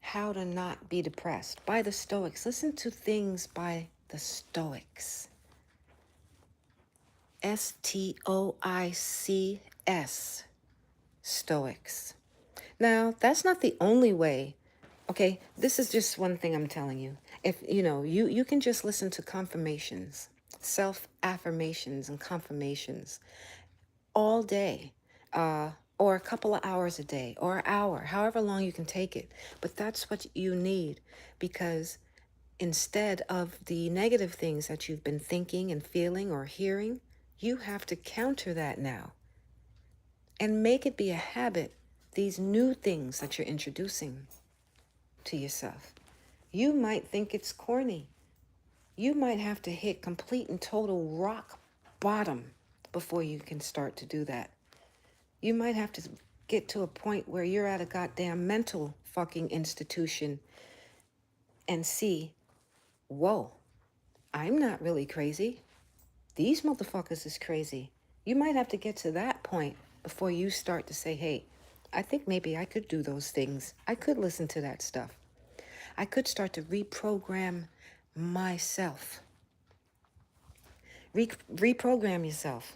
how to not be depressed by the Stoics. Listen to things by the Stoics. Stoics. Stoics. Now, that's not the only way. Okay, this is just one thing I'm telling you. If you can just listen to confirmations, self-affirmations and confirmations all day, or a couple of hours a day, or an hour, however long you can take it. But that's what you need, because instead of the negative things that you've been thinking and feeling or hearing, you have to counter that now and make it be a habit, these new things that you're introducing to yourself. You might think it's corny. You might have to hit complete and total rock bottom before you can start to do that. You might have to get to a point where you're at a goddamn mental fucking institution and see, whoa, I'm not really crazy. These motherfuckers is crazy. You might have to get to that point before you start to say, hey, I think maybe I could do those things. I could listen to that stuff. I could start to reprogram myself. Reprogram yourself.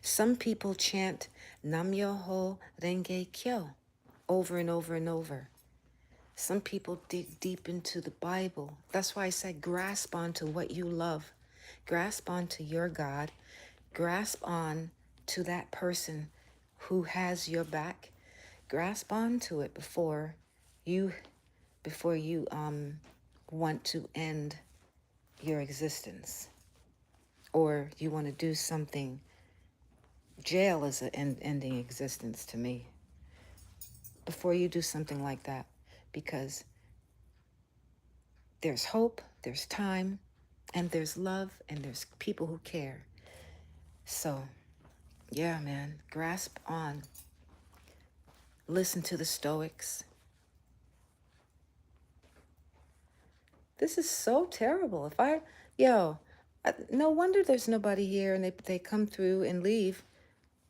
Some people chant Nam Myoho Renge Kyo over and over and over. Some people dig deep into the Bible. That's why I said grasp onto what you love. Grasp onto your God. Grasp on to that person who has your back. Grasp onto it before you want to end your existence, or you want to do something. Jail is an ending existence to me. Before you do something like that, because there's hope, there's time, and there's love, and there's people who care. So, yeah, man, grasp on. Listen to the Stoics. This is so terrible. No wonder there's nobody here and they come through and leave.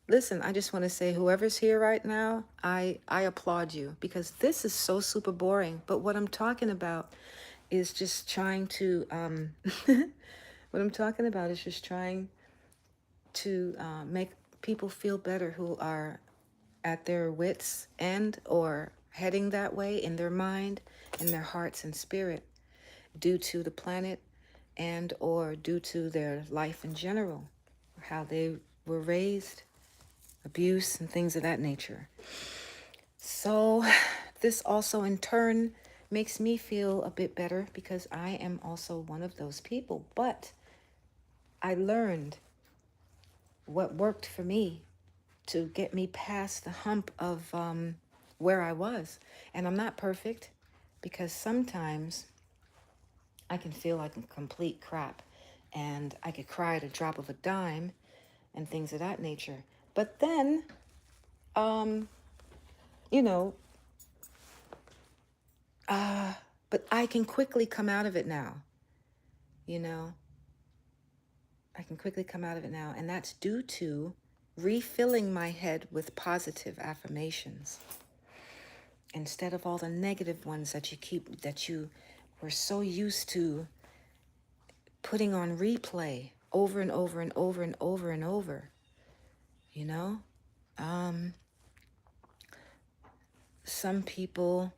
Listen, I just want to say, whoever's here right now, I applaud you, because this is so super boring. But what I'm talking about is just trying to, what I'm talking about is just trying to make people feel better who are at their wits' end or heading that way in their mind, in their hearts and spirit, due to the planet and or due to their life in general, how they were raised, abuse, and things of that nature. So this also in turn makes me feel a bit better, because I am also one of those people. But I learned what worked for me to get me past the hump of where I was. And I'm not perfect, because sometimes I can feel like a complete crap and I could cry at a drop of a dime and things of that nature. But then, you know, but I can quickly come out of it now. You know, I can quickly come out of it now. And that's due to refilling my head with positive affirmations instead of all the negative ones that you were so used to putting on replay over and over and over and over and over. You know, some people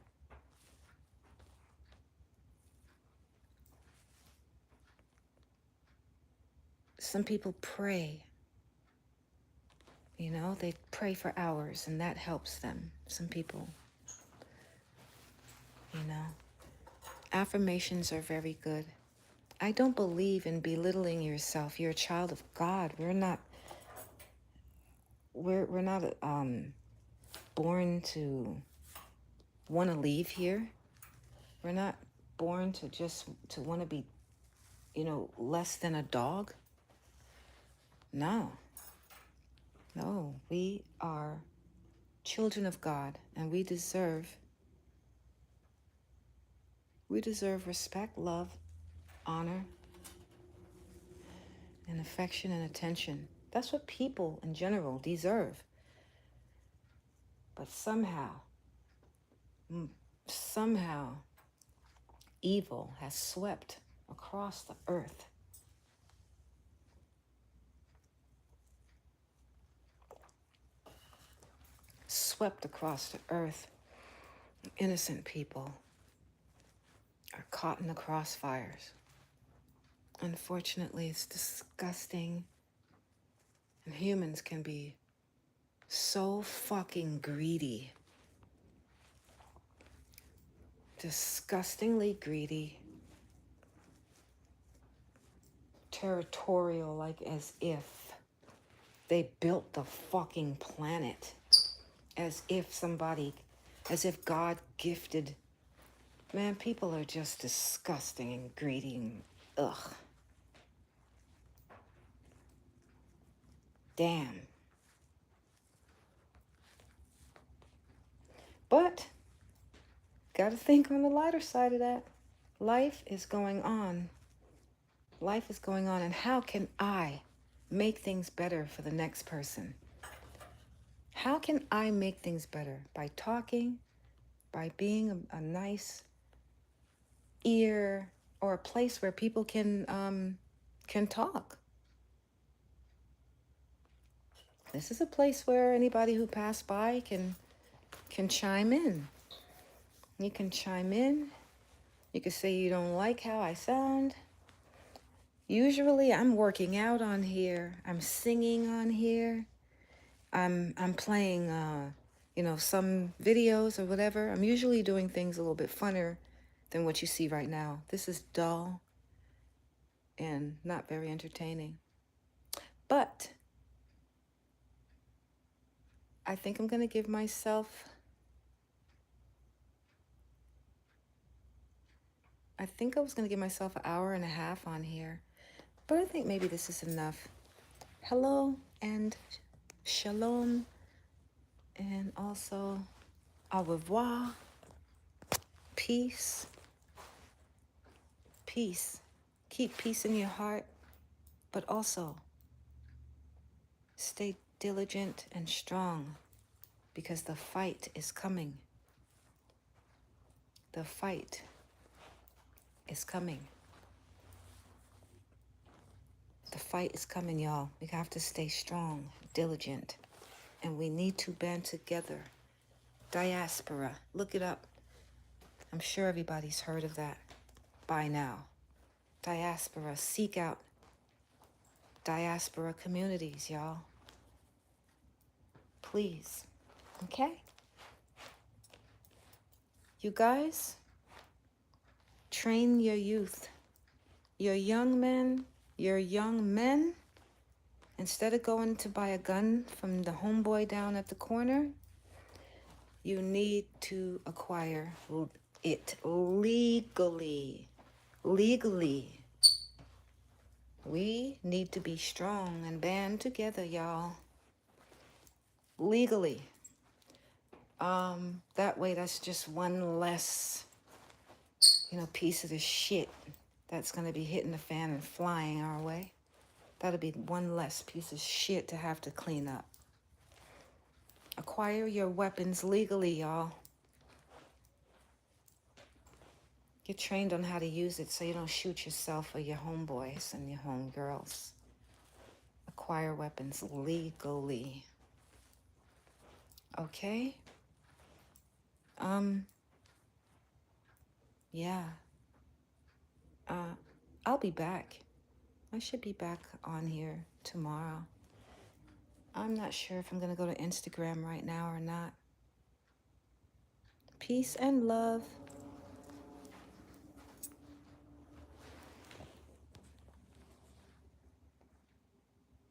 pray. You know, they pray for hours and that helps them. Some people, you know, affirmations are very good. I don't believe in belittling yourself. You're a child of God. We're not born to want to leave here. We're not born to want to be, less than a dog. No, we are children of God, and we deserve respect, love, honor, and affection and attention. That's what people in general deserve. But somehow, evil has swept across the earth. Swept across the earth. Innocent people are caught in the crossfires. Unfortunately, it's disgusting. And humans can be so fucking greedy. Disgustingly greedy. Territorial, like as if they built the fucking planet. As if God gifted. Man, people are just disgusting and greedy and ugh. Damn. But got to think on the lighter side of that. Life is going on. Life is going on. And how can I make things better for the next person? How can I make things better? By talking, by being a nice ear or a place where people can talk. This is a place where anybody who passed by can chime in. You can chime in. You can say you don't like how I sound. Usually I'm working out on here. I'm singing on here. I'm playing some videos or whatever. I'm usually doing things a little bit funner than what you see right now. This is dull and not very entertaining. But I think I'm going to give myself, I think I was going to give myself an hour and a half on here. But I think maybe this is enough. Hello and shalom. And also au revoir. Peace. Peace. Keep peace in your heart. But also stay diligent and strong. Because the fight is coming. The fight is coming. The fight is coming, y'all. We have to stay strong, diligent, and we need to band together. Diaspora, look it up. I'm sure everybody's heard of that by now. Diaspora, seek out diaspora communities, y'all. Please, okay? You guys, train your youth, your young men, instead of going to buy a gun from the homeboy down at the corner, you need to acquire it legally. Legally. We need to be strong and band together, y'all. Legally. That way that's just one less, piece of the shit that's going to be hitting the fan and flying our way. That'll be one less piece of shit to have to clean up. Acquire your weapons legally, y'all. Get trained on how to use it so you don't shoot yourself or your homeboys and your homegirls. Acquire weapons legally. Okay? Yeah. I'll be back. I should be back on here tomorrow. I'm not sure if I'm going to go to Instagram right now or not. Peace and love.